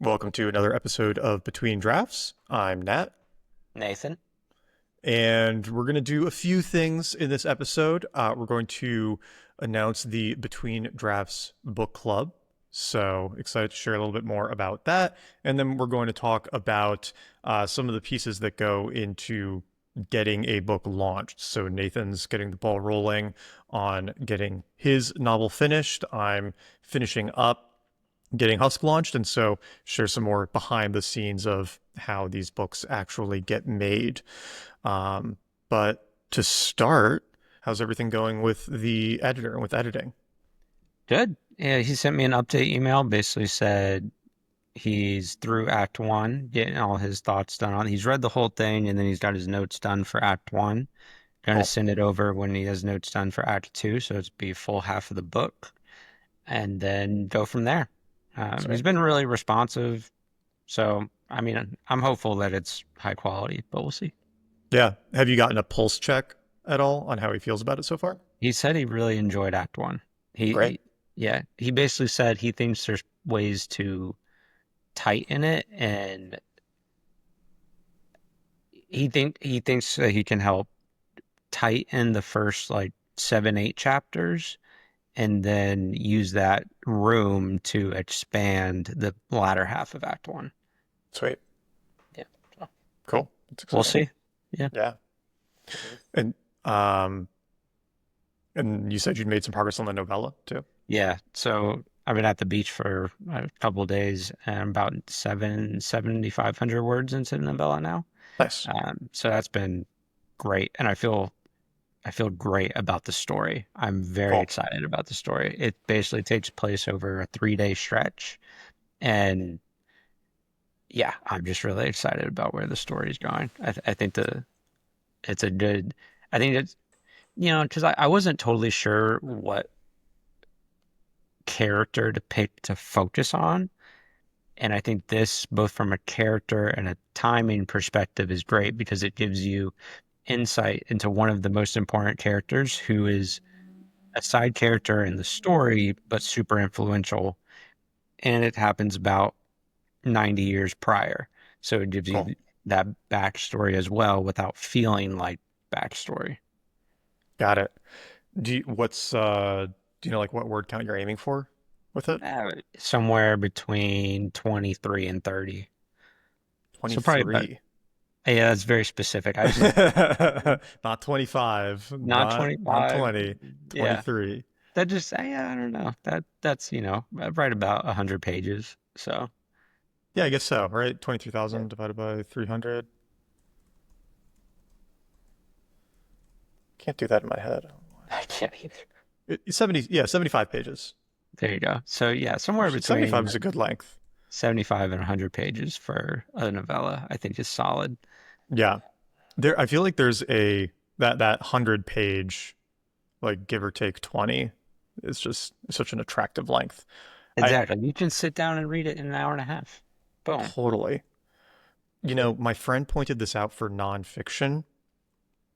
Welcome to another episode of Between Drafts. I'm Nat, Nathan. and we're going to do a few things in this episode. We're going to announce the Between Drafts book club. So excited to share a little bit more about that. And then we're going to talk about some of the pieces that go into getting a book launched. So Nathan's getting the ball rolling on getting his novel finished. I'm finishing up getting Husk launched, and so share some more behind the scenes of how these books actually get made. But to start, how's everything going with the editor and with editing? Good. Yeah, he sent me an update email, basically said he's through Act One, getting all his thoughts done on. He's read the whole thing and then he's got his notes done for Act One. Gonna Cool. send it over when he has notes done for Act Two, so it's be full half of the book, and then go from there. He's Sweet. been really responsive, so I mean, I'm hopeful that it's high quality, but we'll see. Yeah. Have you gotten a pulse check at all on how he feels about it so far? He said he really enjoyed Act One. Great. Yeah, he basically said he thinks there's ways to tighten it, and he thinks that he can help tighten the first like 7, 8 chapters, and then use that room to expand the latter half of Act One. Sweet. Yeah, so Cool. That's we'll exciting. see. Yeah, Yeah. And um and you said you'd made some progress on the novella too? yeah. So I've been at the beach for a couple of days, and I'm about 7,500 words into the novella now. Nice. So that's been great, and I feel great about the story. I'm very Cool. excited about the story. It basically takes place over a 3-day stretch, and yeah, I'm just really excited about where the story is going. I think it's a good. I think it's because I wasn't totally sure what character to pick to focus on, and I think this, both from a character and a timing perspective, is great because it gives you insight into one of the most important characters who is a side character in the story, but super influential. And it happens about 90 years prior. So it gives Cool. you that backstory as well without feeling like backstory. Got it. Do you know like what word count you're aiming for with it? Somewhere between 23 and 30. So probably about, 23. yeah, that's very specific. I just, Not 25, not not 25. 20, Yeah. 23. That just, yeah, I don't know. That's, right about 100 pages. So Yeah, I guess so, right? 23,000 divided by 300. Can't do that in my head. I can't either. 70, yeah, 75 pages. There you go. So yeah, somewhere Actually, 75 between is a good length. 75 and 100 pages for a novella, I think is solid. Yeah. I feel like there's that 100 page, like give or take 20, is just such an attractive length. I Exactly. You can sit down and read it in an hour and a half. Boom. totally. My friend pointed this out for nonfiction,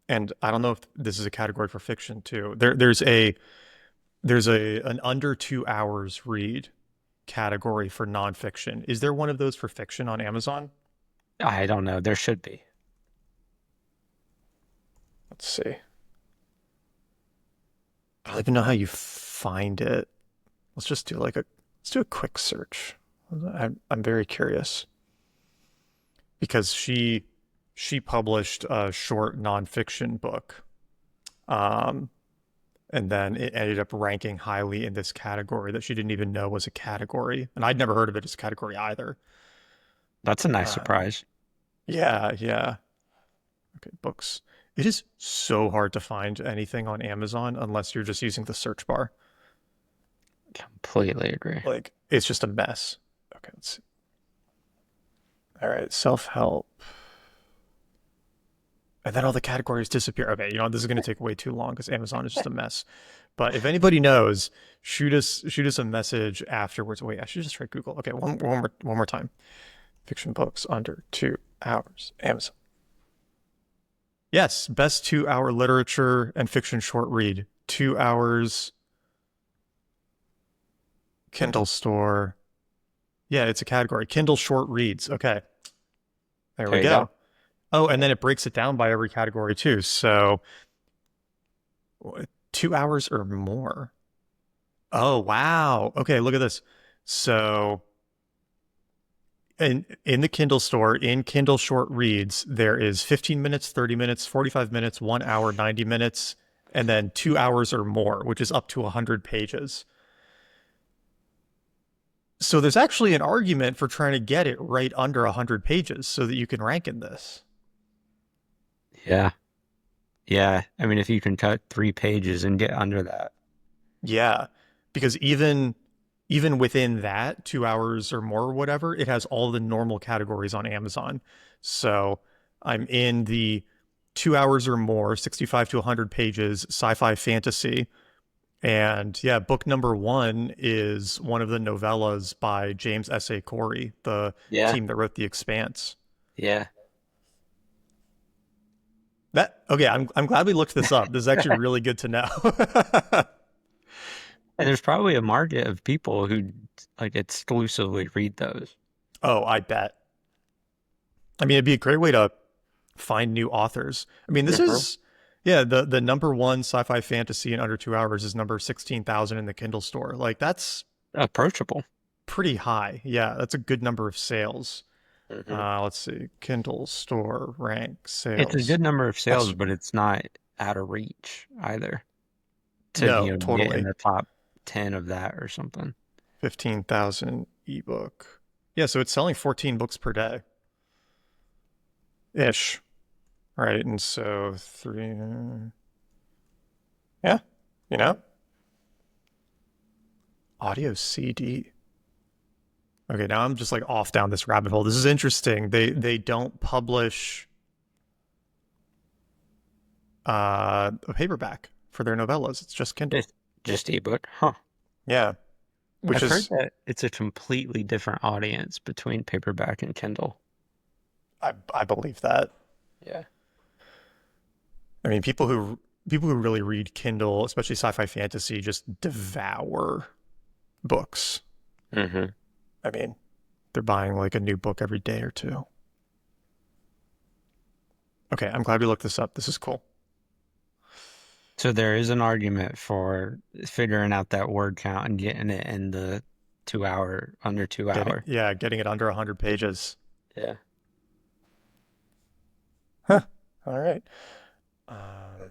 and I don't know if this is a category for fiction too. There's an under 2 hours read category for nonfiction. Is there one of those for fiction on Amazon? I don't know. There should be. Let's see. I don't even know how you find it. Let's do a quick search. I'm very curious because she published a short nonfiction book, um, and then it ended up ranking highly in this category that she didn't even know was a category, and I'd never heard of it as a category either. That's a nice Um, surprise. yeah, yeah. Okay, books. It is so hard to find anything on Amazon unless you're just using the search bar. Completely agree. Like, it's just a mess. Okay, let's see. All right, self-help. And then all the categories disappear. Okay, this is going to take way too long because Amazon is just a mess. But if anybody knows, shoot us a message afterwards. Wait, I should just try Google. Okay, one more time. Fiction books under 2 hours. Amazon. Yes, best 2 hour literature and fiction short read. 2 hours. Kindle store. Yeah, it's a category. Kindle short reads. Okay, there we There you go. go. Oh, and then it breaks it down by every category too. So 2 hours or more. Oh, wow. Okay, look at this. So in the Kindle store, in Kindle short reads, there is 15 minutes, 30 minutes, 45 minutes, 1 hour, 90 minutes, and then 2 hours or more, which is up to 100 pages. So there's actually an argument for trying to get it right under 100 pages so that you can rank in this. Yeah. Yeah. I mean, if you can cut 3 pages and get under that. Yeah, because even within that 2 hours or more or whatever, it has all the normal categories on Amazon. So I'm in the 2 hours or more, 65 to 100 pages, sci-fi fantasy. And yeah, book number one is one of the novellas by James S.A. Corey, the Yeah. team that wrote The Expanse. Yeah. That okay, I'm glad we looked this up. This is actually really good to know. And there's probably a market of people who like exclusively read those. Oh, I bet. I mean, it'd be a great way to find new authors. I mean, this Mhm. is yeah, the number one sci-fi fantasy in under 2 hours is number 16,000 in the Kindle store. Like that's Approachable. pretty high. Yeah, that's a good number of sales. Hmm. Let's see, Kindle store rank It's a sales. good number of sales, Yes, but it's not out of reach either to, no, get in totally. the top 10 of that or something. 15,000 ebook. Yeah, so it's selling 14 books per day ish, right? And so three, yeah, you know, audio CD. Okay, now I'm just like off down this rabbit hole. This is interesting. They don't publish a paperback for their novellas. It's just Kindle. Just, just ebook. Huh. Yeah, which I've heard is that it's a completely different audience between paperback and Kindle. I believe that. Yeah. I mean, people who really read Kindle, especially sci-fi fantasy, just devour books. Hmm. I mean, they're buying like a new book every day or two. Okay, I'm glad we looked this up. This is cool. So there is an argument for figuring out that word count and getting it in the 2 hour, under two hour. Getting it under 100 pages. Yeah. Huh. All right. I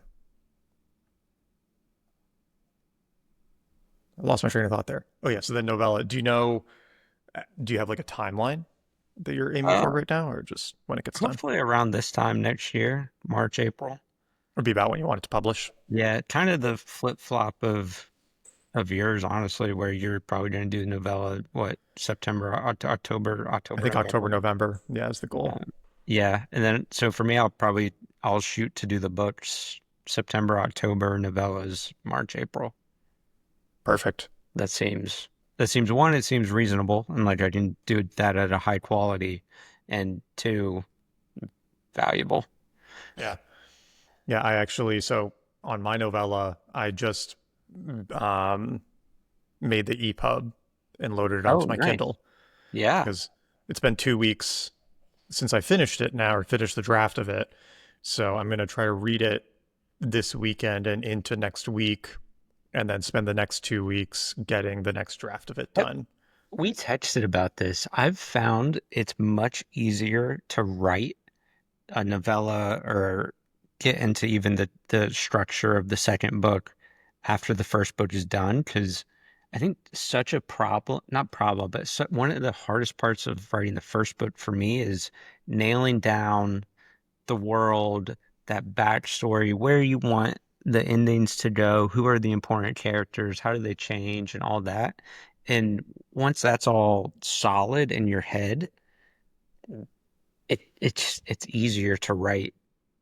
lost my train of thought there. Oh yeah, so the novella. Do you have like a timeline that you're aiming for Uh, right now, or just when it gets done? Hopefully around this time next year, March, April. Or be about when you want it to publish? Yeah, kind of the flip-flop of yours, honestly, where you're probably going to do the novella, what, September, I October, think October, November. November. Yeah, is the goal. Yeah, and then so for me, I'll shoot to do the books September, October, novellas March, April. Perfect. That seems one, it seems reasonable, and like I can do that at a high quality, and two, valuable. Yeah. Yeah, I actually so on my novella, I just um made the EPUB and loaded it Oh, onto my nice. Kindle Yeah. because it's been 2 weeks since I finished it now or finished the draft of it. So I'm gonna try to read it this weekend and into next week, and then spend the next 2 weeks getting the next draft of it Yep. done. We texted about this. I've found it's much easier to write a novella or get into even the structure of the second book after the first book is done because I think such a problem, not problem, but one of the hardest parts of writing the first book for me is nailing down the world, that backstory, where you want the endings to go, who are the important characters, how do they change, and all that. And once that's all solid in your head, it's easier to write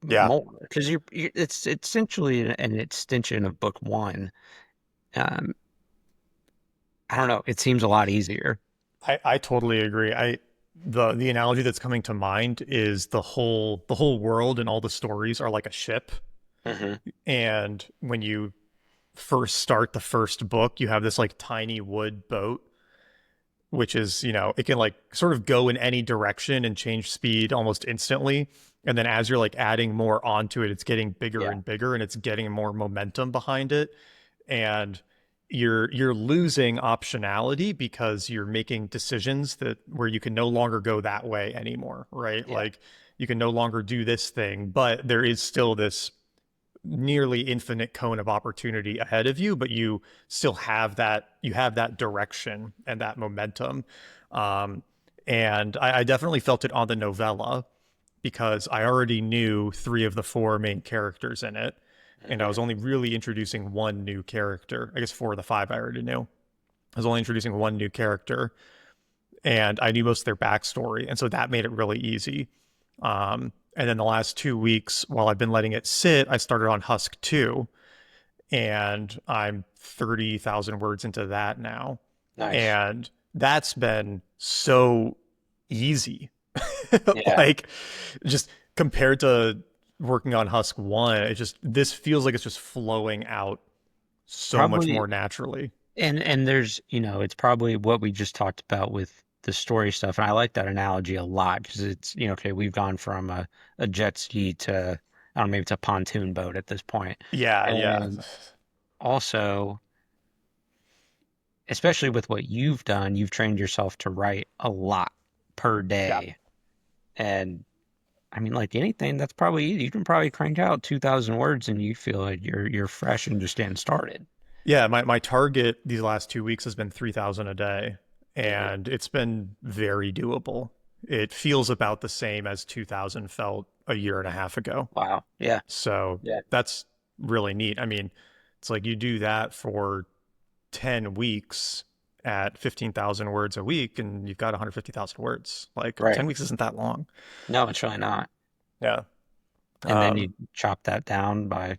Yeah, more because it's essentially an extension of book one. Um, I don't know. It seems a lot easier. I totally agree. The analogy that's coming to mind is the whole world and all the stories are like a ship. Hmm. And when you first start the first book, you have this like tiny wood boat which is, it can like sort of go in any direction and change speed almost instantly. And then as you're like adding more onto it, it's getting bigger Yeah. and bigger and it's getting more momentum behind it. And you're losing optionality because you're making decisions that where you can no longer go that way anymore, right? Yeah. Like you can no longer do this thing, but there is still this nearly infinite cone of opportunity ahead of you, but you still have that direction and that momentum. Um, and I definitely felt it on the novella because I already knew three of the four main characters in it. And I Hmm. was only really introducing one new character. I guess four of the five I already knew. I was only introducing one new character and I knew most of their backstory. And so that made it really easy. And then the last 2 weeks, while I've been letting it sit, I started on Husk 2, and I'm 30,000 words into that now. Nice. And that's been so easy. Yeah. Like, just compared to working on Husk 1, this feels like it's just flowing out so much Probably, more naturally. and there's, it's probably what we just talked about with the story stuff. And I like that analogy a lot because it's, okay, we've gone from a jet ski to, I don't know, maybe it's a pontoon boat at this point. Yeah, yeah. And also, especially with what you've done, you've trained yourself to write a lot per Yeah. day. And I mean, like anything, that's probably easy. You can probably crank out 2,000 words and you feel like you're fresh and just getting started. Yeah, my target these last 2 weeks has been 3,000 a day, Hmm. and it's been very doable. It feels about the same as 2,000 felt a year and a half ago. Wow. Yeah. So Yeah. that's really neat. I mean, it's like you do that for 10 weeks at 15,000 words a week, and you've got 150,000 words. Like Right. 10 weeks isn't that long. No, it's really not. Yeah. And then Um, you chop that down by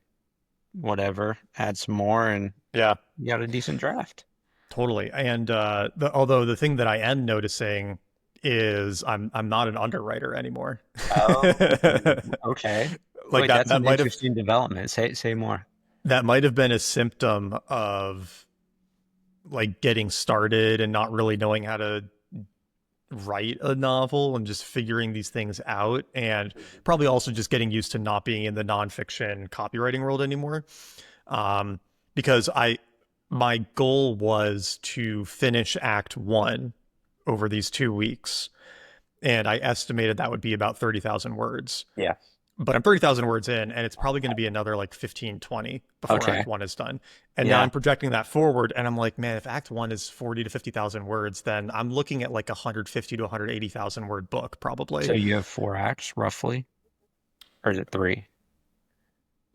whatever, add some more, and yeah, you got a decent draft. totally. And although the thing that I am noticing is I'm not an underwriter anymore. Oh, okay. Like Wait, that that's that an might have interesting development. Say more. that might have been a symptom of like getting started and not really knowing how to write a novel and just figuring these things out, and Mhm. probably also just getting used to not being in the nonfiction copywriting world anymore. Um, because my goal was to finish Act One over these 2 weeks, and I estimated that would be about 30,000 words. Yeah. But I'm 30,000 words in, and it's probably going to be another like 15, 20 before Okay. Act One is done. And now Yeah. I'm projecting that forward, and I'm like, man, if Act One is 40 to 50,000 words, then I'm looking at like a 150 to 180,000 word book, So probably you have four acts roughly, or is it three?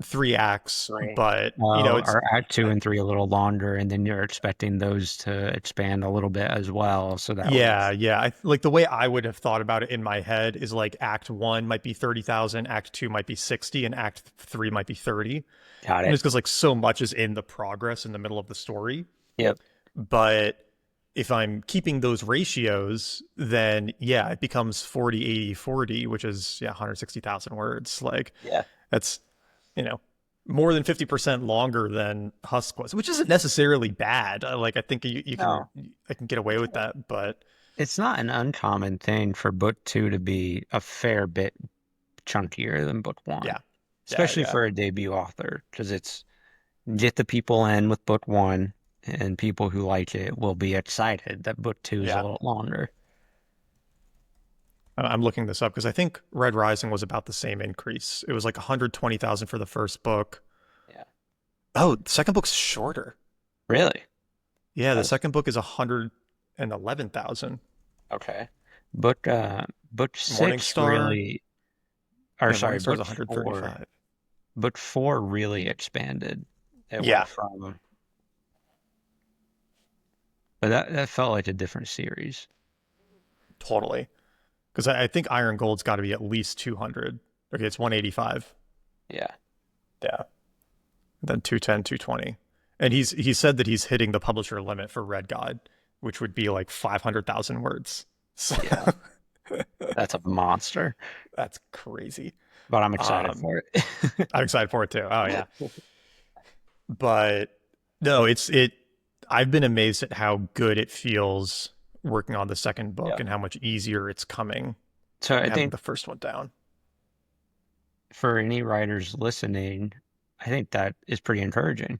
3 acts. Three. But Well, it's are Act Two and Three a little longer, and then you're expecting those to expand a little bit as well, so that way yeah, it's yeah. Like the way I would have thought about it in my head is like Act One might be 30,000, Act Two might be 60, and Act Three might be 30. got And it. just because like so much is in the progress in the middle of the story. Yep. But if I'm keeping those ratios, then yeah, it becomes 40, 80, 40, which is, yeah, 160,000 words. Like Yeah. that's, you know, more than 50% longer than Husk was, which isn't necessarily bad. Like I think No, I can get away with that, but it's not an uncommon thing for book two to be a fair bit chunkier than book one, yeah, yeah, especially yeah, for a debut author, because it's get the people in with book one, and people who like it will be excited that book two is a yeah. little longer. I'm looking this up because I think Red Rising was about the same increase. It was like 120,000 for the first book. Yeah. Oh, the second book's shorter. Really? Yeah, the That's second book is 111,000. okay. Book six Morningstar, really, or yeah, sorry, Morningstar's book four. 135. Book four really expanded. It Yeah, went from, but that felt like a different series. totally. Because I think Iron Gold's got to be at least 200. Okay, it's 185. Yeah. Yeah. Then 210, 220. And he said that he's hitting the publisher limit for Red God, which would be like 500,000 words. So Yeah. That's a monster, that's crazy. but I'm excited Um, for it. I'm excited for it too. Oh yeah. But no, I've been amazed at how good it feels working on the second book Yeah. and how much easier it's coming So I having think the first one down. for any writers listening, I think that is pretty encouraging.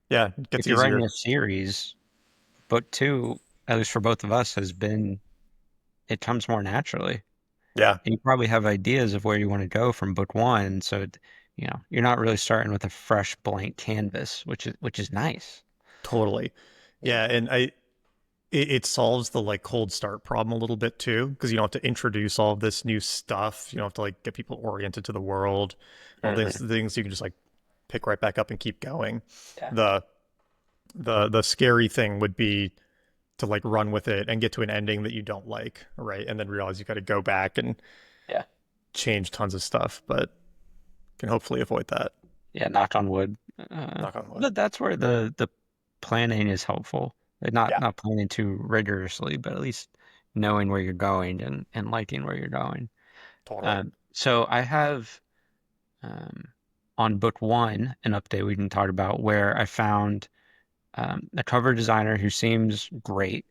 Yeah, it If gets you're writing easier. a series, book two, at least for both of us, has been, it comes more naturally. Yeah, And you probably have ideas of where you want to go from book one. So, you're not really starting with a fresh blank canvas, which is nice. totally. Yeah. Yeah, and it solves the like cold start problem a little bit too, because you don't have to introduce all of this new stuff. You don't have to like get people oriented to the world. All these Hmm. things you can just like pick right back up and keep going. Yeah. The the scary thing would be to like run with it and get to an ending that you don't like, right? And then realize you got to go back and Yeah. change tons of stuff, but can hopefully avoid that. Yeah. Knock on wood. Knock on wood. But that's where the planning is helpful. Like, Not Yeah, not planning too rigorously, but at least knowing where you're going and liking where you're going. totally. So I have um, on book one an update we can talk about where I found a cover designer who seems great.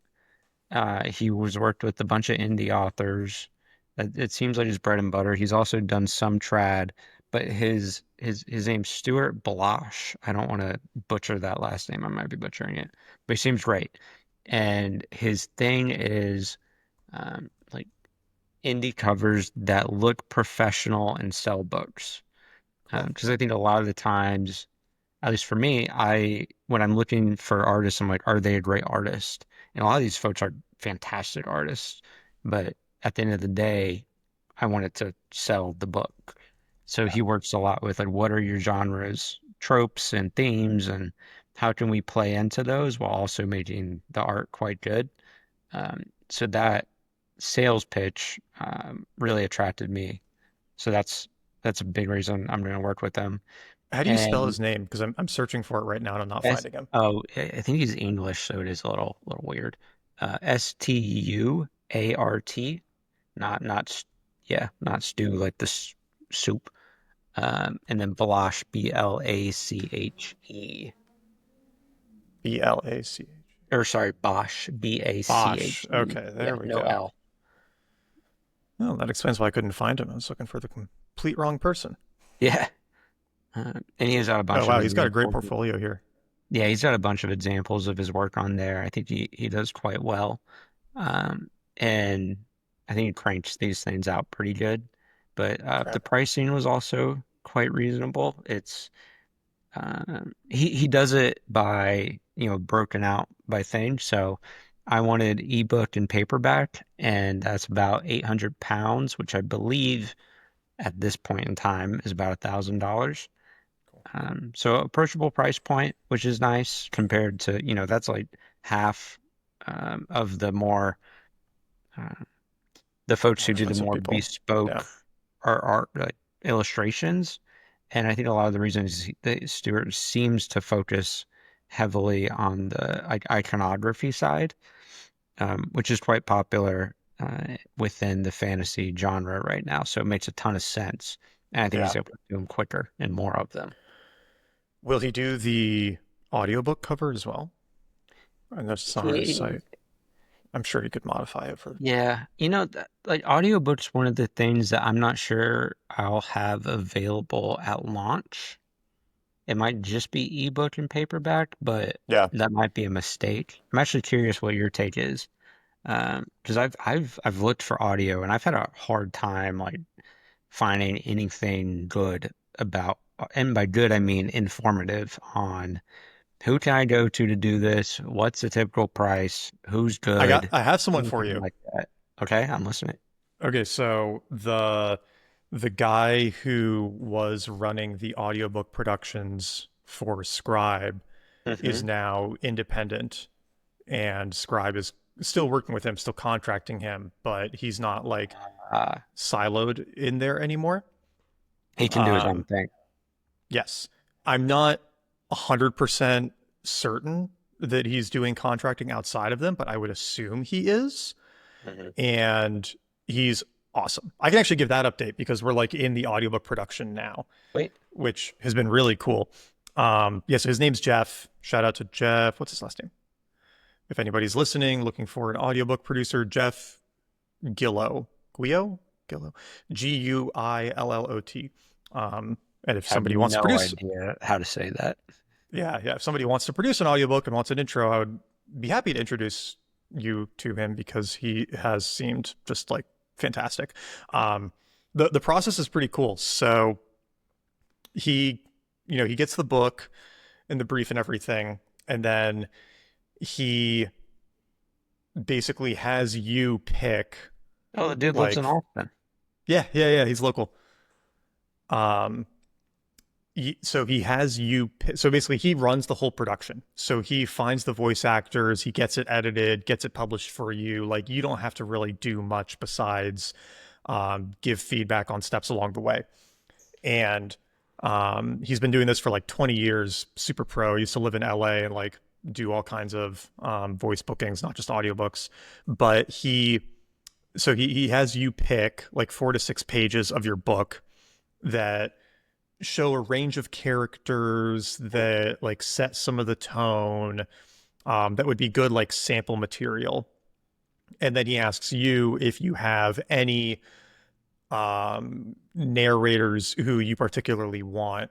He was worked with a bunch of indie authors. It seems like his bread and butter. He's also done some trad, but his name's Stuart Blosh. I don't want to butcher that last name. I might be butchering it, but he seems great. And his thing is like indie covers that look professional and sell books. Cool. Because I think a lot of the times, at least for me, when I'm looking for artists, I'm like, are they a great artist? And a lot of these folks are fantastic artists, but at the end of the day, I want it to sell the book. So Yeah. he works a lot with like, what are your genres, tropes, and themes, and how can we play into those while also making the art quite good? So that sales pitch really attracted me. So that's a big reason I'm going to work with them. How do you spell And his name? Because I'm searching for it right now and I'm not S finding him. oh, I think he's English, so it is a little weird. Stuart, yeah, not stew like the soup. And then Blache, Blache. Blach. Or sorry, Bosch, Bosch. Bache. Okay, Yeah, there we no go. L. Well, that explains why I couldn't find him. I was looking for the complete wrong person. Yeah. And he has got a Oh bunch of wow, he's got a great examples. portfolio here. Yeah, he's got a bunch of examples of his work on there. I think he does quite well. And I think he cranks these things out pretty good. But Okay. the pricing was also quite reasonable. He does it by, broken out by thing. So I wanted ebook and paperback, and that's about 800 pounds, which I believe at this point in time is about $1,000. Cool. So approachable price point, which is nice compared to, that's like half of uh, the folks More who do the expensive more people. bespoke Yeah. art like illustrations. And I think a lot of the reasons that Stewart seems to focus heavily on the iconography side, which is quite popular within the fantasy genre right now. So it makes a ton of sense. And I think Yeah. he's able to do them quicker and more of them. Will he do the audiobook cover as well? I noticed it's on his He, site. I'm sure he could modify it for. Yeah, like audiobooks, one of the things that I'm not sure I'll have available at launch. It might just be ebook and paperback, but Yeah. that might be a mistake. I'm actually curious what your take is. Because I've looked for audio and I've had a hard time like finding anything good about, and by good I mean informative on who can I go to do this? What's the typical price? Who's good? I have someone for Anything you. like that. Okay, I'm listening. Okay, so the guy who was running the audiobook productions for Scribe is Hmm. now independent, and Scribe is still working with him, still contracting him, but he's not like Uh, siloed in there anymore. he can do his own Um, thing. yes, I'm not 100% certain that he's doing contracting outside of them, but I would assume he is. Hmm. And he's awesome. I can actually give that update because we're like in the audiobook production now, Wait, which has been really cool. Yeah, so his name's Jeff. Shout out to Jeff. What's his last name? if anybody's listening, looking for an audiobook producer, Jeff Gillo, Guillot. And if I have somebody wants to no produce, idea how to say that. yeah, if somebody wants to produce an audiobook and wants an intro, I would be happy to introduce you to him because he has seemed just like fantastic. Um, the process is pretty cool. So he, he gets the book and the brief and everything, and then he basically has you pick Oh, the dude lives in like, Austin. yeah, he's local. Um, so he has you, so basically he runs the whole production. So he finds the voice actors, he gets it edited, gets it published for you. Like you don't have to really do much besides give feedback on steps along the way. And he's been doing this for like 20 years, super pro. He used to live in LA and like do all kinds of voice bookings, not just audiobooks. But he has you pick like 4 to 6 pages of your book that show a range of characters that like set some of the tone, that would be good like sample material. And then he asks you if you have any narrators who you particularly want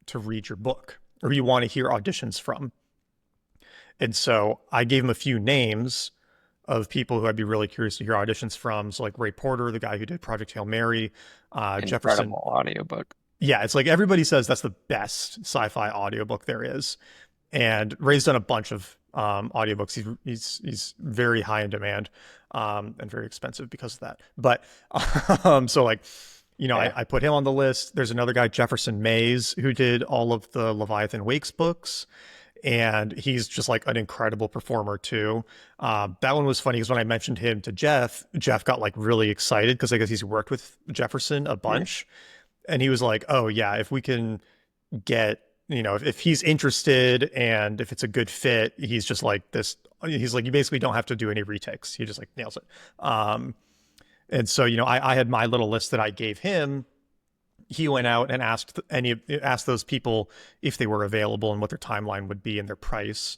to read your book or you want to hear auditions from. And so I gave him a few names of people who I'd be really curious to hear auditions from. So like Ray Porter, the guy who did Project Hail Mary, Jefferson. Incredible audiobook. Yeah, it's like everybody says that's the best sci-fi audiobook there is. And Ray's done a bunch of audiobooks. He's very high in demand, and very expensive because of that. But so like, Yeah. I put him on the list. There's another guy, Jefferson Mays, who did all of the Leviathan Wakes books. And he's just like an incredible performer too. That one was funny because when I mentioned him to Jeff got like really excited because I guess he's worked with Jefferson a Yeah. bunch. And he was like, oh yeah, if we can get, if he's interested and if it's a good fit, he's just like this. He's like, you basically don't have to do any retakes. He just like nails it. And so, I had my little list that I gave him. He went out and asked those people if they were available and what their timeline would be and their price.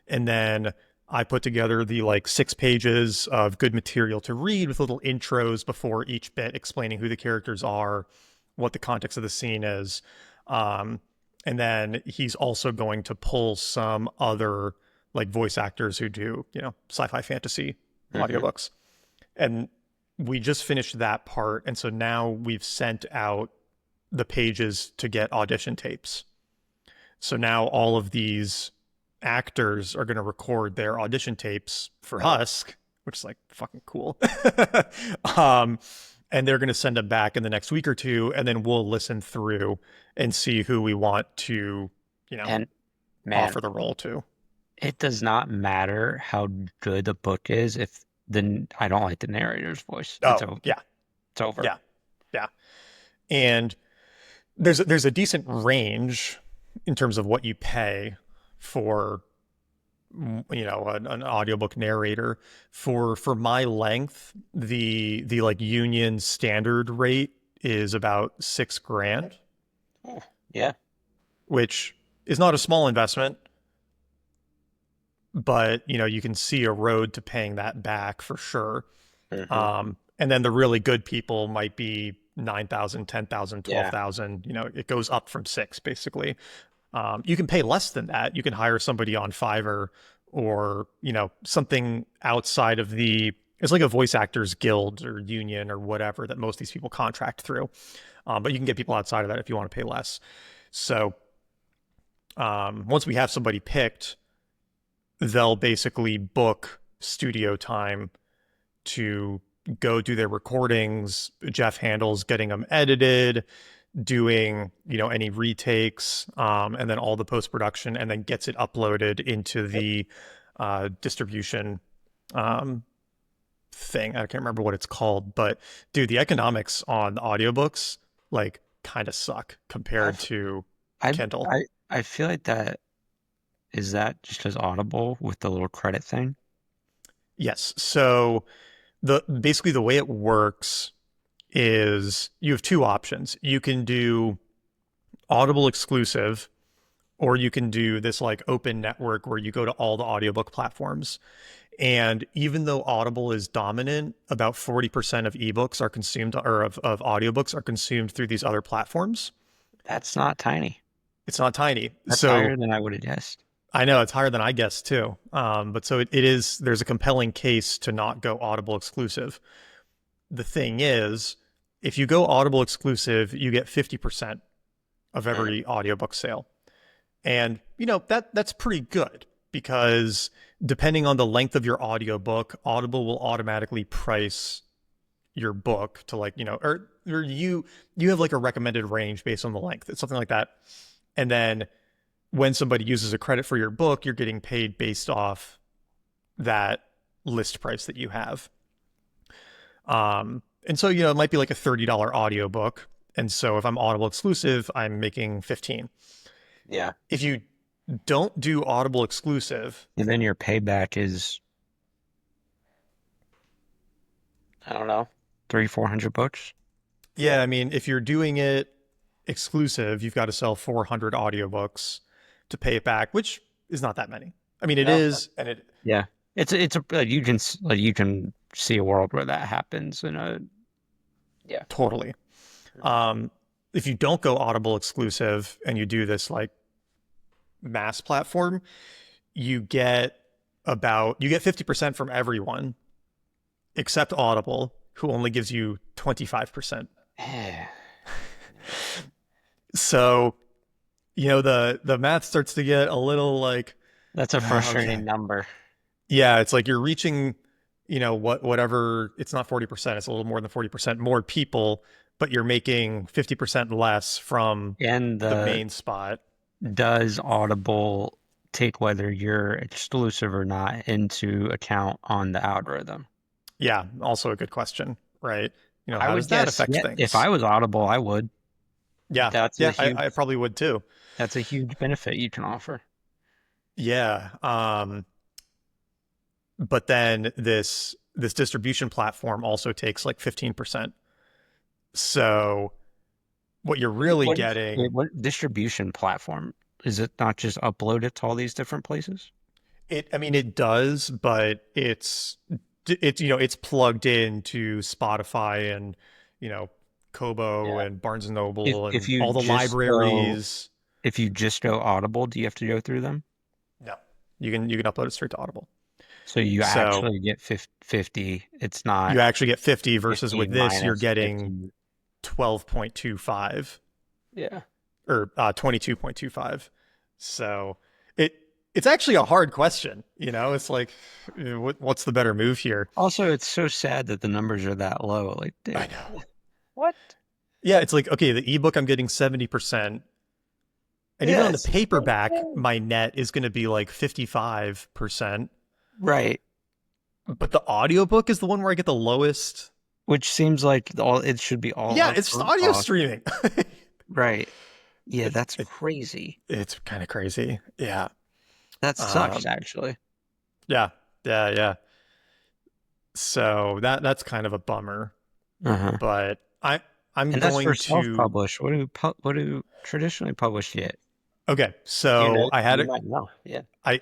And then I put together the like 6 pages of good material to read with little intros before each bit explaining who the characters are, what the context of the scene is. And then he's also going to pull some other like voice actors who do, sci-fi fantasy Mm-hmm. audiobooks. And we just finished that part. And so now we've sent out the pages to get audition tapes. So now all of these actors are going to record their audition tapes for Husk, which is like fucking cool. um, and they're going to send them back in the next week or two, and then we'll listen through and see who we want to, And man, offer the role to. it does not matter how good a book is if I don't like the narrator's voice. It's Oh over. yeah, It's over. yeah, yeah. And there's a decent range in terms of what you pay for an audiobook narrator. For my length, the like union standard rate is about 6 grand, Oh, yeah. which is not a small investment, but you can see a road to paying that back for sure. Hmm. And then the really good people might be 9,000, 10,000, twelve Yeah. thousand. It goes up from six basically. You can pay less than that. You can hire somebody on Fiverr or, something outside of it's like a voice actors guild or union or whatever that most of these people contract through. But you can get people outside of that if you want to pay less. So once we have somebody picked, they'll basically book studio time to go do their recordings. Jeff handles getting them edited, doing any retakes, and then all the post production, and then gets it uploaded into the distribution thing. I can't remember what it's called, but dude, the economics on the audiobooks like kind of suck compared I've, to I, Kindle. I feel like that just as Audible with the little credit thing? Yes. So basically the way it works is you have two options. You can do Audible exclusive, or you can do this like open network where you go to all the audiobook platforms. And even though Audible is dominant, about 40% of ebooks are consumed, or of audiobooks are consumed through these other platforms. That's not tiny. It's not tiny. That's So higher than I would have guessed. I know it's higher than I guessed too. But so it is, there's a compelling case to not go Audible exclusive. The thing is, if you go Audible exclusive, you get 50% of Mm. every audiobook sale. And that's pretty good because depending on the length of your audiobook, Audible will automatically price your book to like, or you have like a recommended range based on the length. It's something like that. And then when somebody uses a credit for your book, you're getting paid based off that list price that you have. And so, it might be like a $30 audiobook. And so if I'm Audible exclusive, I'm making 15. Yeah. If you don't do Audible exclusive, And then your payback is, I don't know, 300-400 bucks. yeah, I mean, if you're doing it exclusive, you've got to sell 400 audiobooks to pay it back, which is not that many. I mean, it No. is, and it Yeah. It's a you can see a world where that happens in a yeah. totally. Um, if you don't go Audible exclusive and you do this like mass platform, you get 50% from everyone except Audible, who only gives you 25%. Eh. So, the math starts to get a little like, That's a frustrating okay. number. Yeah, it's like you're reaching, whatever, it's not 40%, it's a little more than 40% more people, but you're making 50% less from And the main spot. does Audible take whether you're exclusive or not into account on the algorithm? Yeah, also a good question, right? I How would does that guess, affect yeah, if things? I was Audible, I would. Yeah, That's a yeah, huge I probably would too. that's a huge benefit you can offer. Yeah. But then this distribution platform also takes like 15%. So what you're really getting, What distribution platform? Is it not just upload it to all these different places? I mean, it does, but it's plugged into Spotify and, you know, Kobo Yeah. and Barnes and If Noble if and you all the just go libraries. if you just go Audible, do you have to go through them? No, you can upload it straight to Audible. So you So actually get 50. It's not you actually get 50 versus 50 with this, you're minus getting 50. 12.25 Yeah. or 22.25. So it's actually a hard question. It's like, what's the better move here? Also, it's so sad that the numbers are that low. Like, I dude, know. what? Yeah, it's like, okay, the ebook I'm getting 70%. And even Yeah, on the it's the same paperback, thing. my net is going to be like 55%. Right. But the audiobook is the one where I get the lowest. Which seems like all it should be all Yeah, it's just upfront audio cost. streaming. Right. Yeah, it, that's it, crazy. it's kind of crazy. Yeah. That sucks, Um, actually. yeah. Yeah. Yeah. So that's kind of a bummer. Uh-huh. But I'm And that's for going to. self-published. What do traditionally published get? Okay. Do you So know? I had You it. might know. Yeah. I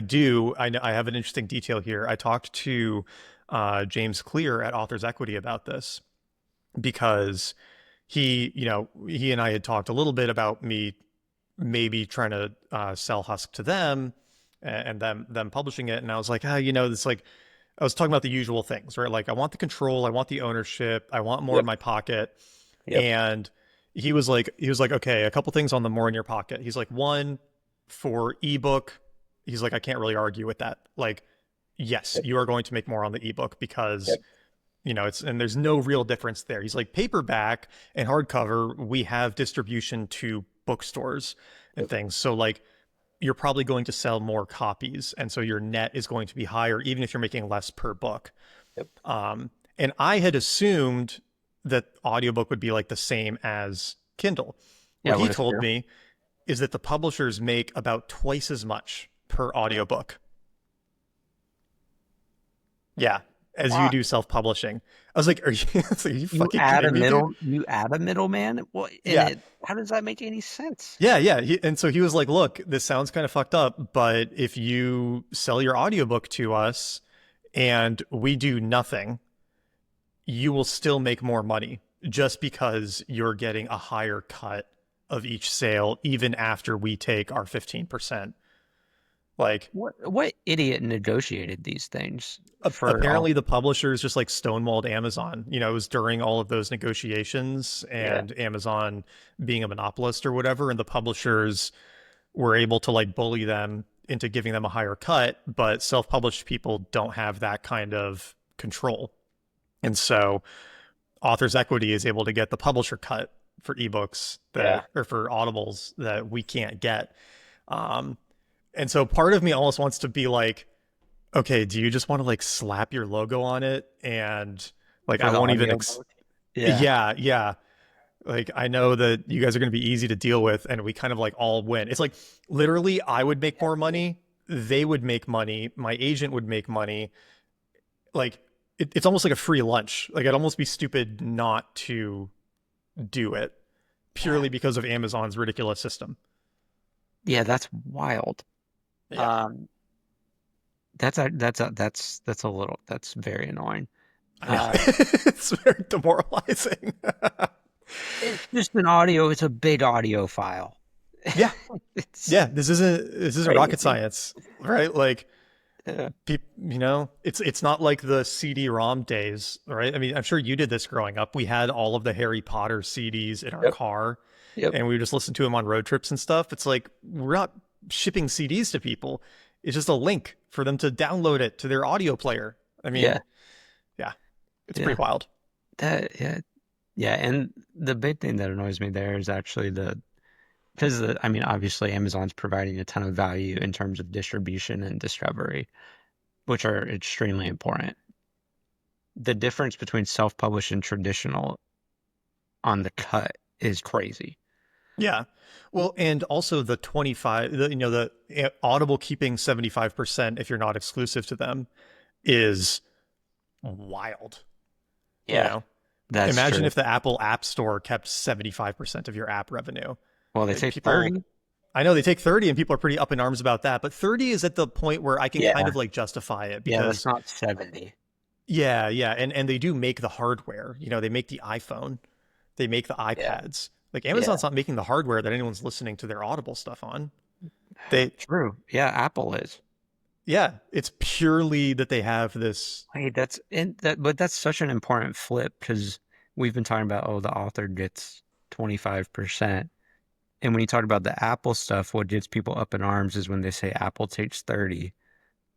do. I know I have an interesting detail here. I talked to James Clear at Authors Equity about this because he and I had talked a little bit about me maybe trying to sell Husk to them and them publishing it. And I was like, this like I was talking about the usual things, right? Like I want the control, I want the ownership, I want more in Yep. my pocket. Yep. And he was like, okay, a couple things on the more in your pocket. He's like, one, for ebook, he's like, I can't really argue with that. Like, yes, Yep. you are going to make more on the ebook because Yep. it's and there's no real difference there. He's like, paperback and hardcover, we have distribution to bookstores and Yep. things. So like you're probably going to sell more copies. And so your net is going to be higher, even if you're making less per book. Yep. And I had assumed that audiobook would be like the same as Kindle. Yeah, What he what if told you? me is that the publishers make about twice as much per audiobook. Yeah. as you Why? do self-publishing. I was like, are you fucking kidding me, dude? You add a middleman? What in Yeah. it? How does that make any sense? Yeah, yeah. And so he was like, look, this sounds kind of fucked up, but if you sell your audiobook to us and we do nothing, you will still make more money just because you're getting a higher cut of each sale, even after we take our 15%. Like, What idiot negotiated these things for apparently all? the publishers just like stonewalled Amazon. You know, it was during all of those negotiations Yeah. and Amazon being a monopolist or whatever, and the publishers were able to like bully them into giving them a higher cut, but self-published people don't have that kind of control. And so Authors Equity is able to get the publisher cut for ebooks Yeah. that or for audibles that we can't get. Um, and so part of me almost wants to be like, okay, do you just want to like slap your logo on it and like For I the won't even audiobook. Yeah. yeah, yeah. Like I know that you guys are going to be easy to deal with and we kind of like all win. It's like literally I would make more money, they would make money, my agent would make money. Like it's almost like a free lunch. Like I'd almost be stupid not to do it Yeah. purely because of Amazon's ridiculous system. Yeah, that's wild. Yeah. Um, that's a little that's very annoying. I know. Uh, It's very demoralizing. it's just an audio. It's a big audio file. Yeah. It's Yeah, this isn't rocket crazy. science, right? Like Yeah. it's not like the CD-ROM days, right? I mean, I'm sure you did this growing up. We had all of the Harry Potter CDs in our Yep. car Yep. and we would just listen to them on road trips and stuff. It's like we're not shipping CDs to people. It's just a link for them to download it to their audio player. I mean, Yeah. yeah, it's Yeah. pretty wild. Yeah. Yeah. And the big thing that annoys me there is actually because I mean, obviously Amazon's providing a ton of value in terms of distribution and discovery, which are extremely important. The difference between self-published and traditional on the cut is crazy. Yeah. Well, and also the 25, the Audible keeping 75% if you're not exclusive to them is wild. You Yeah, know, that's imagine true. if the Apple App Store kept 75% of your app revenue. Well, they Like take people, 30. I know they take 30 and people are pretty up in arms about that, but 30 is at the point where I can kind Yeah. of like justify it Yeah, that's because not 70. yeah, yeah, and they do make the hardware. You know, they make the iPhone, they make the Yeah. iPads. Like Yeah. Amazon's not making the hardware that anyone's listening to their Audible stuff on. They True. Yeah, Apple is. Yeah, it's purely that they have this. Wait, but that's such an important flip because we've been talking about, oh, the author gets 25%. And when you talk about the Apple stuff, what gets people up in arms is when they say Apple takes 30.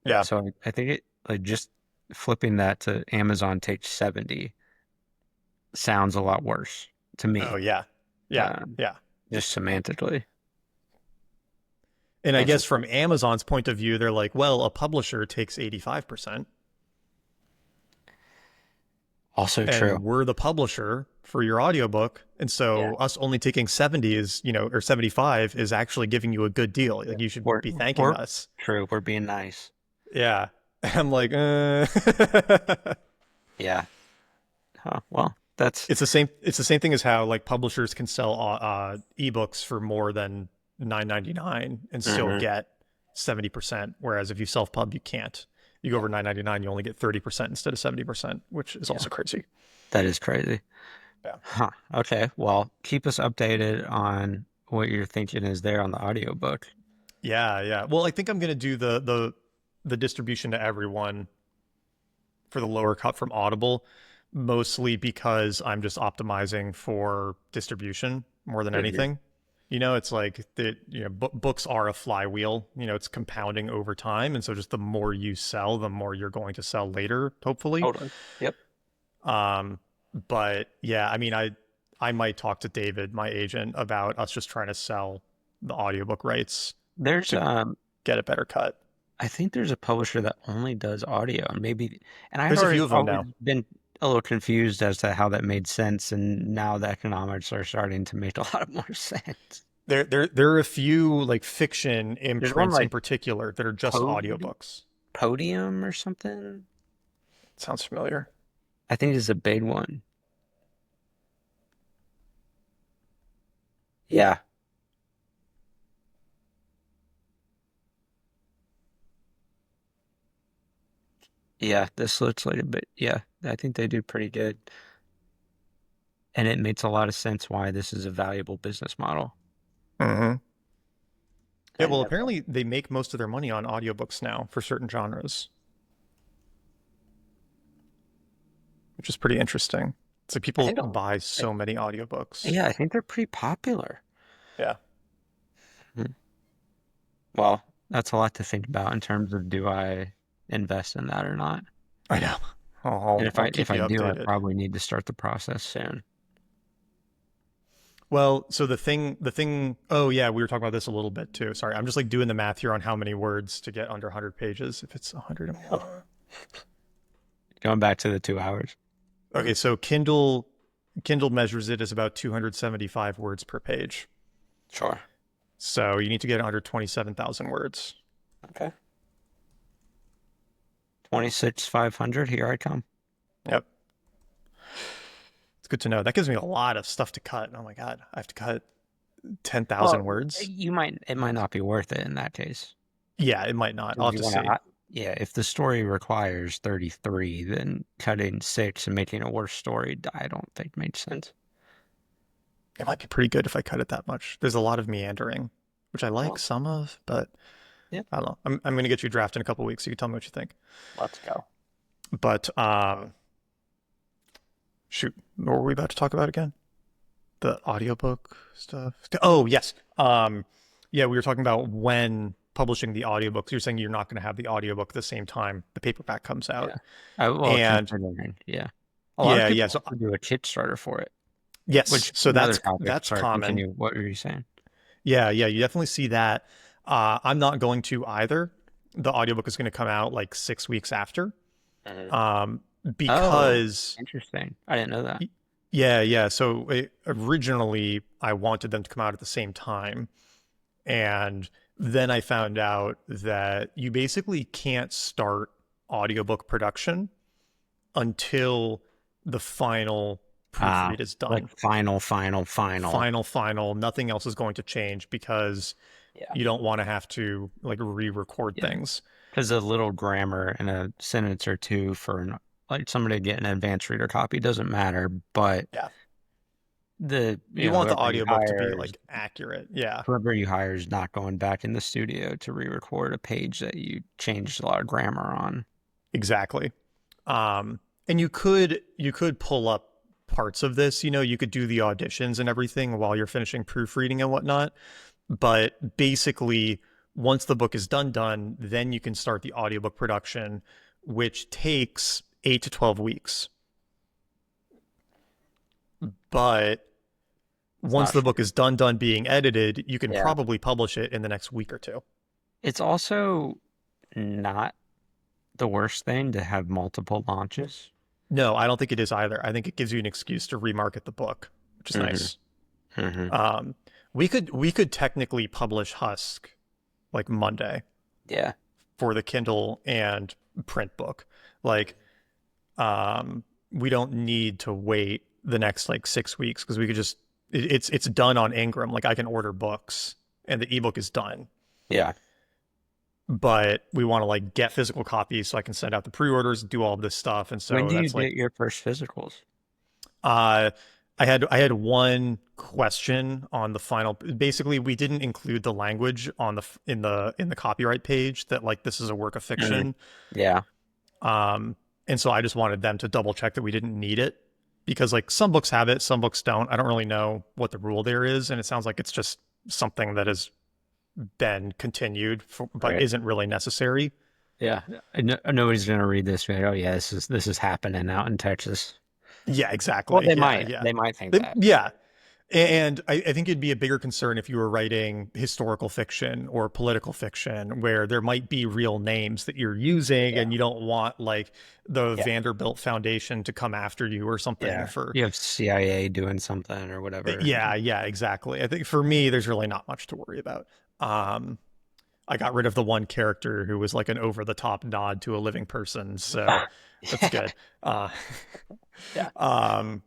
Yeah. So I think it like just flipping that to Amazon takes 70 sounds a lot worse to Oh me, yeah, yeah, um, yeah. just semantically. And I guess Interesting. from Amazon's point of view, they're like, well, a publisher takes 85%, Also true. and we're the publisher for your audiobook. And Yeah. so us only taking 70 is, or 75 is actually giving you a good deal. Yeah. Like you should We're be thanking we're us. true. We're being nice. Yeah. I'm like, Yeah. Huh. Well, that's it's the same thing as how like publishers can sell ebooks for more than 9.99 and still mhm. get 70%, whereas if you self-pub you can't. You go Yeah. over 9.99 you only get 30% instead of 70%, which is Yeah. also crazy. That is crazy. Yeah. Huh. Okay. Well, keep us updated on what you're thinking is there on the audiobook. Yeah, yeah. Well, I think I'm going to do the distribution to everyone for the lower cut from Audible, mostly because I'm just optimizing for distribution more than Mhm. anything. It's like that, books are a flywheel, it's compounding over time. And so just the more you sell, the more you're going to sell later, hopefully. Totally. Yep. Um, but yeah, I mean, I might talk to David, my agent, about us just trying to sell the audiobook rights There's to get a better cut. I think there's a publisher that only does audio, and and I had There's a few already of them always now. been a little confused as to how that made sense, and now the economics are starting to make a lot more sense. There are a few like fiction There's one imprints in like particular that are just Pod audiobooks. Podium or something. Sounds familiar. I think it's a big one. Yeah. Yeah, this looks like a bit. Yeah, I think they do pretty good. And it makes a lot of sense why this is a valuable business model. Hmm. Yeah, I well, never, apparently they make most of their money on audiobooks now for certain genres, which is pretty interesting. It's like I people think, buy so many audiobooks. yeah, I think they're pretty popular. Yeah, Hmm. Well, that's a lot to think about in terms of do I invest in that or not? I know. And I'll if keep I you do, I updated. probably need to start the process soon. Well, so oh yeah, we were talking about this a little bit too. Sorry, I'm just like doing the math here on how many words to get under 100 pages. If it's 101. Going back to the 2 hours. Okay, so Kindle measures it as about 275 words per page. Sure. So you need to get under 27,000 words. Okay. 26,500. Here I come. Yep. It's good to know. That gives me a lot of stuff to cut. Oh my God. I have to cut 10,000 Well, words. it might not be worth it in that case. Yeah, it might not. I'll Because have you to want see. to, yeah, if the story requires 33, then cutting 6 and making a worse story, I don't think makes sense. It might be pretty good if I cut it that much. There's a lot of meandering, which I like Well, some of, but yeah, I don't know. I'm going to get you a draft in a couple weeks so you can tell me what you think. let's go. But shoot, what were we about to talk about again? The audiobook stuff. Oh, yes. Yeah, we were talking about when publishing the audiobooks. You're saying you're not going to have the audiobook at the same time the paperback comes out. Yeah. Well, And considering, yeah. A lot of yeah, people yeah. So also do a Kickstarter for it, yes, which so another that's topic. that's Sorry, common. continue. What were you saying? Yeah, yeah, you definitely see that. I'm not going to either. The audiobook is going to come out like 6 weeks after. Mhm. Um, Oh, because interesting. I didn't know that. yeah, yeah. So originally I wanted them to come out at the same time. And then I found out that you basically can't start audiobook production until the final proofread is Like done. final. Final, nothing else is going to change because Yeah. you don't want to have to like re-record Yeah. things. Because a little grammar and a sentence or two for like somebody to get an advanced reader copy doesn't matter, but Yeah. the You want the whoever you audiobook to be hire is like accurate. Yeah, not going back in the studio to re-record a page that you changed a lot of grammar on. exactly. And you could pull up parts of this, you could do the auditions and everything while you're finishing proofreading and whatnot. But basically, once the book is done, then you can start the audiobook production, which takes 8 to 12 weeks. But It's once not the book true. is done being edited, you can Yeah. probably publish it in the next week or two. It's also not the worst thing to have multiple launches. No, I don't think it is either. I think it gives you an excuse to remarket the book, which is Hmm. nice. Hmm. Um, we could technically publish Husk like Monday Yeah. for the Kindle and print book. Like, we don't need to wait the next like 6 weeks because we could just it's done on Ingram. Like I can order books and the ebook is done. Yeah. But we want to like get physical copies so I can send out the pre-orders, do all of this stuff. And When so do you that's get like your first physicals? uh I had one question on the final. Basically, we didn't include the language on the copyright page that like this is a work of Mhm. fiction. Yeah. Um, and so I just wanted them to double check that we didn't need it because like some books have it, some books don't. I don't really know what the rule there is, and it sounds like it's just something that has been continued but Right. isn't really necessary. Yeah. Nobody's gonna read this. Be like, oh yeah, this is happening out in Texas. Yeah, Well, exactly. they Yeah, might. yeah. They might think that. Yeah. And I think it'd be a bigger concern if you were writing historical fiction or political fiction where there might be real names that you're using Yeah. and you don't want like the Yeah. Vanderbilt Foundation to come after you or something Yeah. for You have CIA doing something or whatever. yeah, yeah, exactly. I think for me there's really not much to worry about. Um I got rid of the one character who was like an over the top nod to a living person, so that's Yeah. good. Uh, Yeah. um,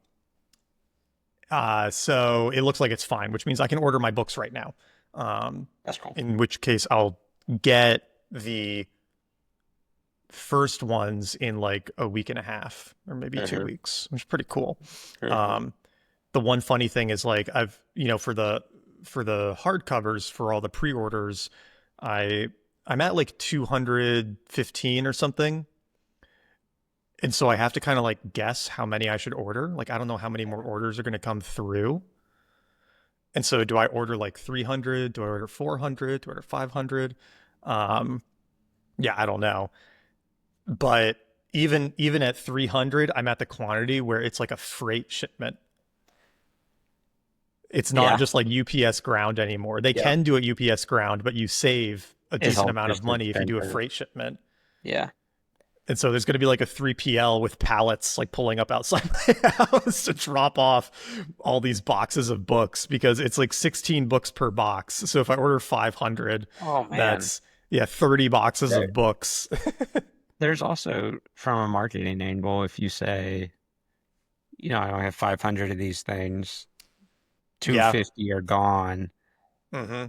so it looks like it's fine, which means I can order my books right now. Um, That's cool. in which case I'll get the first ones in like a week and a half or maybe two Hmm. weeks, which is pretty cool. Hmm. Um, the one funny thing is like I've for the hardcovers for all the pre-orders, I I'm at like 215 or something. And so I have to kind of like guess how many I should order. Like I don't know how many more orders are going to come through. And so do I order like 300? Do I order 400? Do I order 500? Um yeah, I don't know. But even at 300, I'm at the quantity where it's like a freight shipment. It's not Yeah. just like UPS ground anymore. They Yeah. can do it UPS ground, but you save a It's decent all amount of just money if you do a expensive. freight shipment. Yeah. And so there's going to be like a 3PL with pallets like pulling up outside my house to drop off all these boxes of books because it's like 16 books per box. So if I order 500, Oh man. that's yeah, 30 boxes There, of books. there's also from a marketing angle, if you say, I only have 500 of these things, Yeah. 250 are gone. Hmm.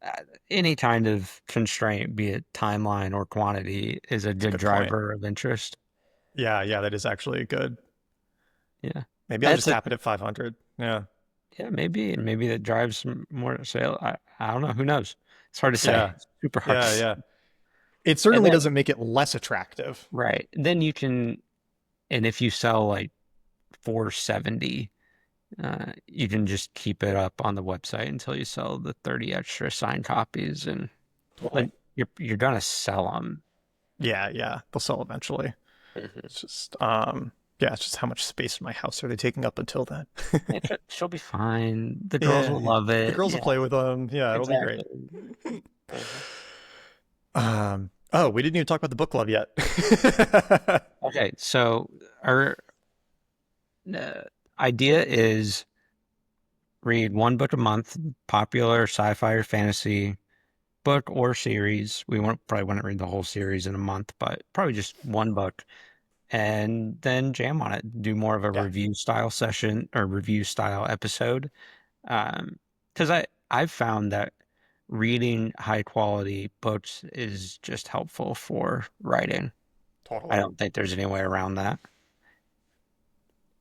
uh, any kind of constraint, be it timeline or quantity, is a It's a good good point. driver of interest. Yeah, yeah, that is actually good. Yeah. Maybe I'll That's just a tap it at 500. Yeah. yeah, maybe that drives some more sale. I don't know. Who knows? It's hard to say. Yeah. It's super hard to Yeah, say. yeah. It And certainly then doesn't make it less attractive. right. Then you can and if you sell like 470, you can just keep it up on the website until you sell the 30 extra signed copies and Totally. like you're gonna sell them. Yeah, yeah. They'll sell eventually. Hmm. It's just yeah, it's just how much space in my house are they taking up until then? She'll be fine. The girls Yeah, will yeah. love The it. girls will Yeah, play with them. Yeah, it'll be great. exactly. Mhm. Oh, we didn't even talk about the book club yet. Okay, so our uh, idea is read one book a month, popular sci-fi or fantasy book or series. We won't probably wouldn't read the whole series in a month, but probably just one book, and then jam on it. Do more of a Yeah, review style session or review style episode. Because I've found that reading high quality books is just helpful for writing. I totally. don't think there's any way around that.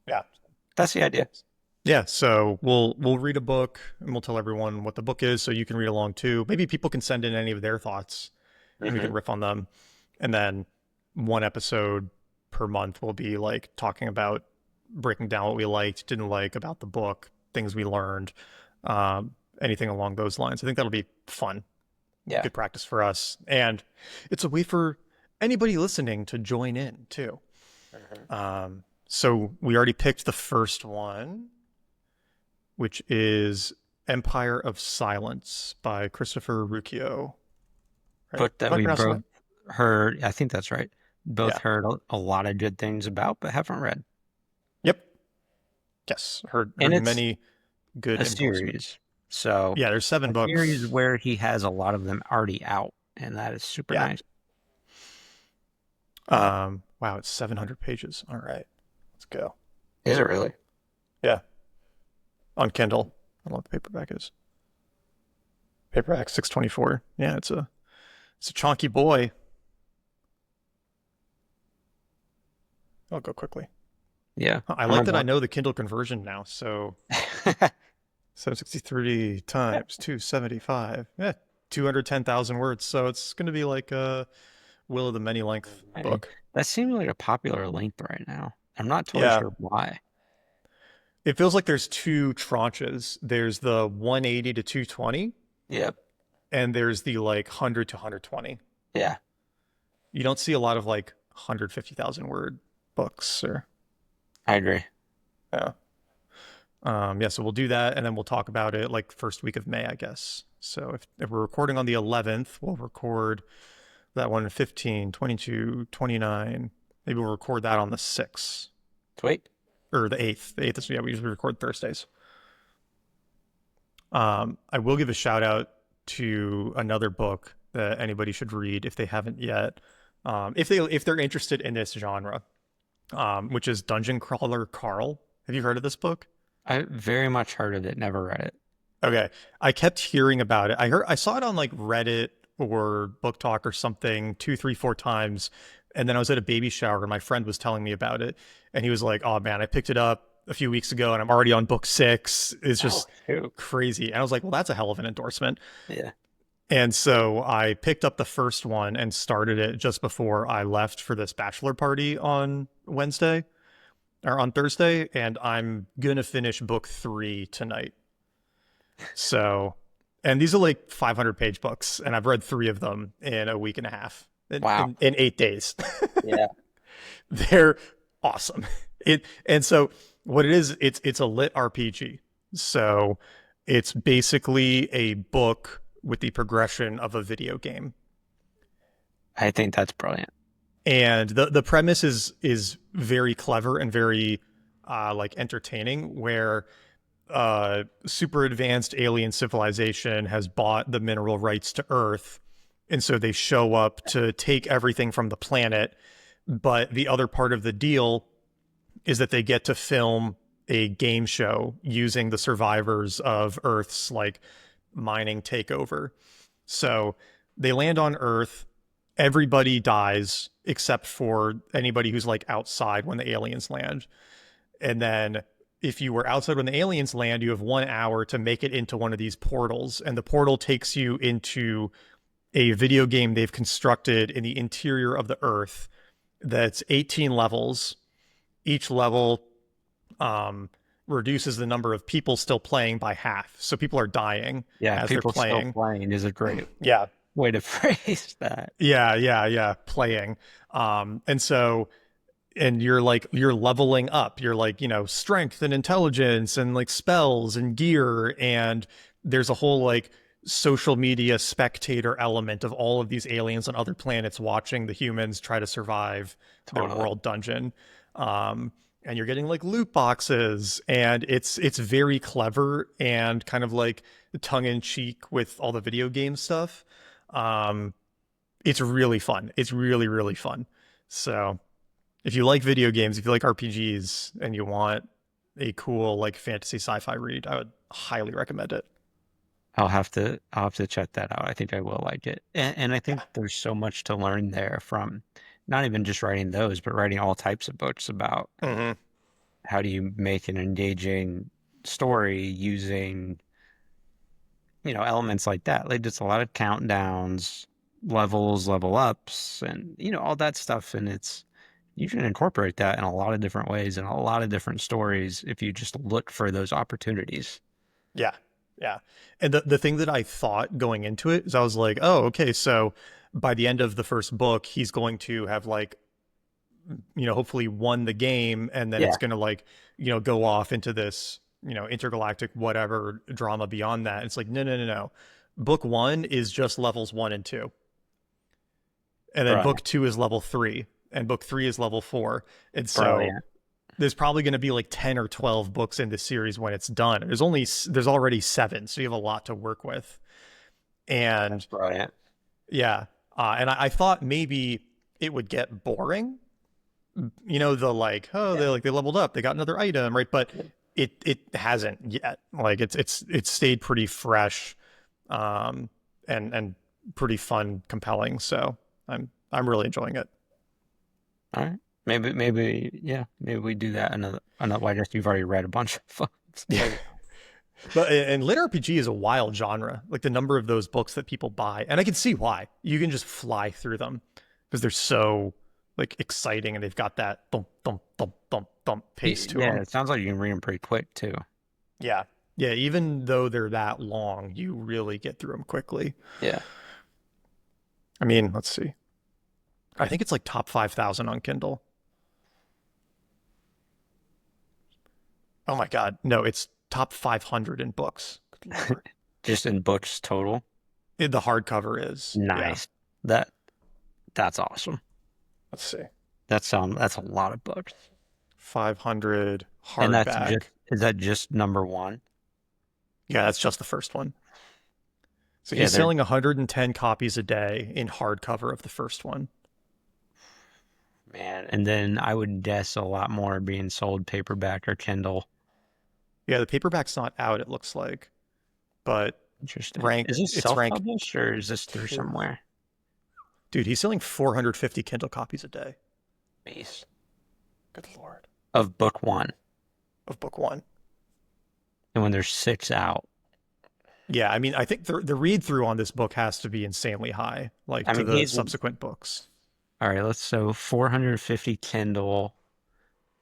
Yeah. That's the idea. Yeah, so we'll read a book and we'll tell everyone what the book is so you can read along too. Maybe people can send in any of their thoughts and we can Hmm. riff on them. And then one episode per month will be like talking about breaking down what we liked, didn't like about the book, things we learned, anything along those lines. I think that'll be fun. Yeah. Good practice for us. And it's a way for anybody listening to join in too. Mhm. So we already picked the first one, which is Empire of Silence by Christopher Ruocchio. Right? Book that Am I we pronouncing both that? heard, I think that's right. Both Yeah. heard a lot of good things about, but haven't read. Yep. Yes. And Heard it's many good a endorsements. series. So Yeah, there's seven a series books. where he has a lot of them already out, and that is super Yeah. nice. Wow, it's 700 pages. All right. Let's go. Is it really? Yeah. On Kindle. I don't know what the paperback is. Paperback 624. Yeah, it's a chunky boy. I'll go quickly. Yeah. I I'm like that I about know the Kindle conversion now. So 763 times 275. Yeah, 210,000 words. So it's going to be like a Will of the Many Length Hey, book. that seems like a popular length right now. I'm not totally Yeah. sure why. It feels like there's two tranches. There's the 180 to 220, Yep. and there's the like 100 to 120. Yeah, You don't see a lot of like 150,000 word books or, I agree. yeah. Yeah, so we'll do that and then we'll talk about it like first week of May, I guess. So if we're recording on the 11th, we'll record that one 15, 22, 29. Maybe we'll record that on the 6th Sweet. or the 8th. The 8th is, yeah, we usually record Thursdays. I will give a shout out to another book that anybody should read if they haven't yet, if they're interested in this genre, which is Dungeon Crawler Carl. Have you heard of this book? I very much heard of it, never read it. Okay, I kept hearing about it. I saw it on like Reddit or Book Talk or something two, three, four times, and then I was at a baby shower and my friend was telling me about it, and he was like, "Oh man, I picked it up a few weeks ago and I'm already on book six. It's Oh, just shoot. crazy." And I was like, "Well, that's a hell of an endorsement." Yeah. And so I picked up the first one and started it just before I left for this bachelor party on Wednesday or on Thursday, and I'm gonna finish book three tonight. So, and these are like 500-page books, and I've read three of them in a week and a half, Wow. in 8 days. Yeah. They're awesome. And so what it is, it's a lit RPG. So it's basically a book with the progression of a video game. I think that's brilliant. And the premise is very clever and very like entertaining, where super advanced alien civilization has bought the mineral rights to Earth, and so they show up to take everything from the planet. But the other part of the deal is that they get to film a game show using the survivors of Earth's like mining takeover. So they land on Earth, everybody dies except for anybody who's like outside when the aliens land. And then if you were outside when the aliens land, you have 1 hour to make it into one of these portals. And the portal takes you into a video game they've constructed in the interior of the Earth that's 18 levels. Each level reduces the number of people still playing by half. So people are dying Yeah, as they're people still playing. playing is a great Yeah. way to phrase that. Yeah. Playing. And so, and you're leveling up. You're like, strength and intelligence and like spells and gear. And there's a whole like social media spectator element of all of these aliens on other planets watching the humans try to survive their Totally. world dungeon. And you're getting like loot boxes, and it's very clever and kind of like tongue in cheek with all the video game stuff. Um, it's really fun. It's really, really fun. So if you like video games, if you like RPGs and you want a cool like fantasy sci-fi read, I would highly recommend it. I'll have to check that out. I think I will like it. And I think Yeah. there's so much to learn there from not even just writing those, but writing all types of books about Hmm. how do you make an engaging story using, elements like that. Like just a lot of countdowns, levels, level ups, and all that stuff. And you can incorporate that in a lot of different ways and a lot of different stories if you just look for those opportunities. Yeah. Yeah. And the thing that I thought going into it is I was like, oh, okay, so by the end of the first book, he's going to have like, hopefully won the game, and then Yeah, it's going to like, go off into this, intergalactic whatever drama beyond that. It's like, no, no, no, no. Book one is just levels one and two. And then brilliant, book two is level three, and book three is level four. And so brilliant. there's probably going to be like 10 or 12 books in this series when it's done. There's already seven, so you have a lot to work with. That's And brilliant. yeah, and I thought maybe it would get boring. The like, oh, Yeah. they leveled up, they got another item, right? But it hasn't yet. Like it's stayed pretty fresh, um, and pretty fun, compelling. So I'm really enjoying it. All right. Maybe we do that another. Well, I guess you've already read a bunch of books. Yeah. But and lit RPG is a wild genre. Like the number of those books that people buy, and I can see why. You can just fly through them because they're so like exciting, and they've got that thump thump thump thump thump pace to Yeah, them. it sounds like you can read them pretty quick too. Yeah, yeah. Even though they're that long, you really get through them quickly. Yeah. I mean, let's see. I think it's like top 5,000 on Kindle. Oh my God, no, it's top 500 in books. Good Lord, Just in books total. the hardcover is. Yeah, Nice. That that's awesome. let's see. That's a lot of books. 500 And that's just hardback. is that just number one? Yeah, that's just the first one. So Yeah, he's they're selling 110 copies a day in hardcover of the first one. man. And then I would guess a lot more being sold paperback or Kindle. Yeah, the paperback's not out, it looks like, but Interesting. Is this it's rank self-published or is this through two. somewhere? Dude, he's selling 450 Kindle copies a day. Beast. Good lord. Of book one. Of book one. And when there's six out. Yeah, I mean, I think the read through on this book has to be insanely high, like I to mean, the he's subsequent books. all right. So 450 Kindle.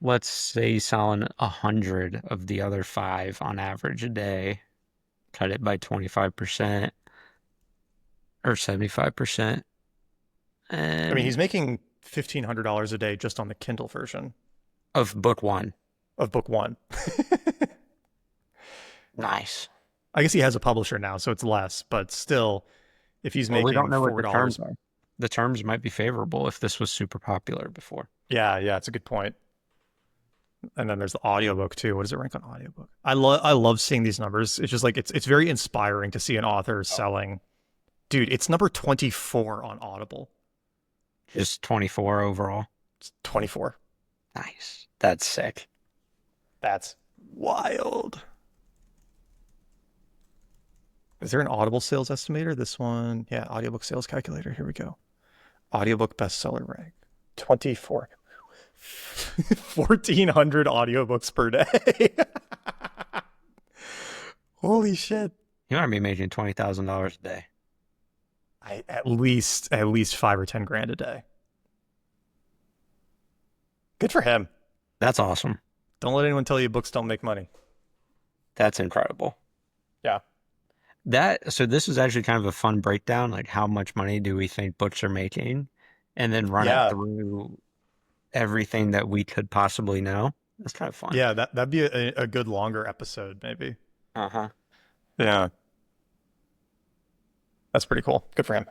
Let's say he's selling 100 of the other five on average a day. Cut it by 25% or 75%. I mean, And he's making $1,500 a day just on the Kindle version of book one. of book one. Nice. I guess he has a publisher now, so it's less, but still, if he's Well, we don't making know what the terms $4, are. The terms might be favorable if this was super popular before. yeah, it's a good point. And then there's the audiobook too. What does it rank on audiobook? I love seeing these numbers. It's just like it's very inspiring to see an author Oh. selling. Dude, it's number 24 on Audible. Just 24 overall. It's 24. Nice. That's sick. That's wild. Is there an Audible sales estimator? This one, yeah, audiobook sales calculator. Here we go. Audiobook bestseller rank 24. 1,400 audiobooks per day. Holy shit. You want to be making $20,000 a day. At least 5 or 10 grand a day. Good for him. That's awesome. Don't let anyone tell you books don't make money. That's incredible. Yeah. So this is actually kind of a fun breakdown, like how much money do we think books are making, and then run it Yeah. through everything that we could possibly know. That's kind of fun. Yeah, that'd be a good longer episode, maybe. Uh-huh. Yeah. That's pretty cool. Good for him.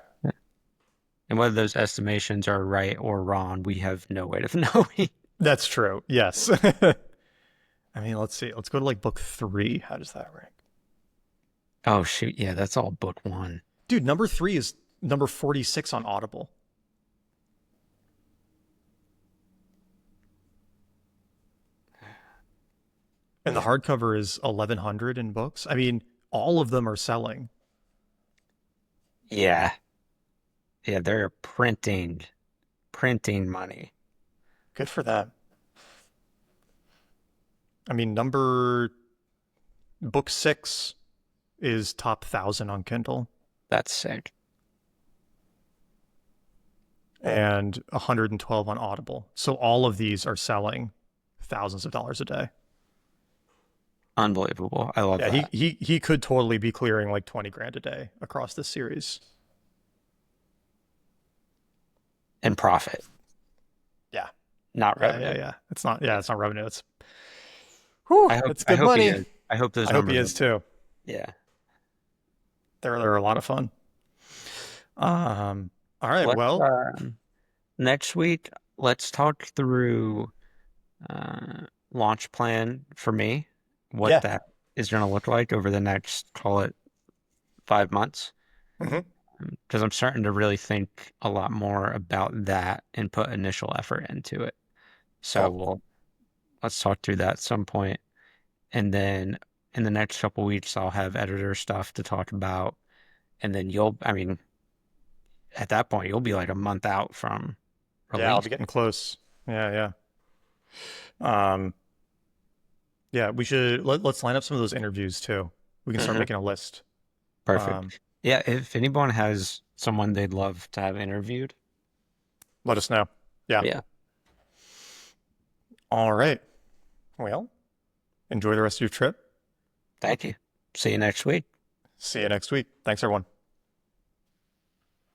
And whether those estimations are right or wrong, we have no way of knowing. That's true. Yes. I mean, let's see. Let's go to like book 3. How does that rank? Oh shoot, yeah, that's all book one. Dude, number 3 is number 46 on Audible. And the hardcover is 1,100 in books. I mean, all of them are selling. Yeah. Yeah, they're printing money. Good for them. I mean, number book 6 is top 1,000 on Kindle That's sick. and 112 on Audible. So all of these are selling thousands of dollars a day. Unbelievable. I love Yeah, that. he could totally be clearing like 20 grand a day across this series. And profit, Yeah. not Yeah, revenue. yeah. It's not revenue. It's whew, it's I good hope he money. is. I hope those I hope he numbers is too. yeah. They're a lot of fun. All right, Let's well, next week, let's talk through launch plan for me, what yeah. that is going to look like over the next, call it 5 months. Hmm. Because I'm starting to really think a lot more about that and put initial effort into it. So Cool. let's talk through that at some point. And then in the next couple weeks, I'll have editor stuff to talk about. And then I mean, at that point, you'll be like a month out from Yeah, I'll release. be getting close. Yeah, yeah. Yeah, we should let's line up some of those interviews too. We can start Mhm. making a list. Um, Perfect. Yeah, if anyone has someone they'd love to have interviewed, let us know. Yeah. yeah, All right. Well, enjoy the rest of your trip. thank you. See you next week. See you next week. Thanks, everyone.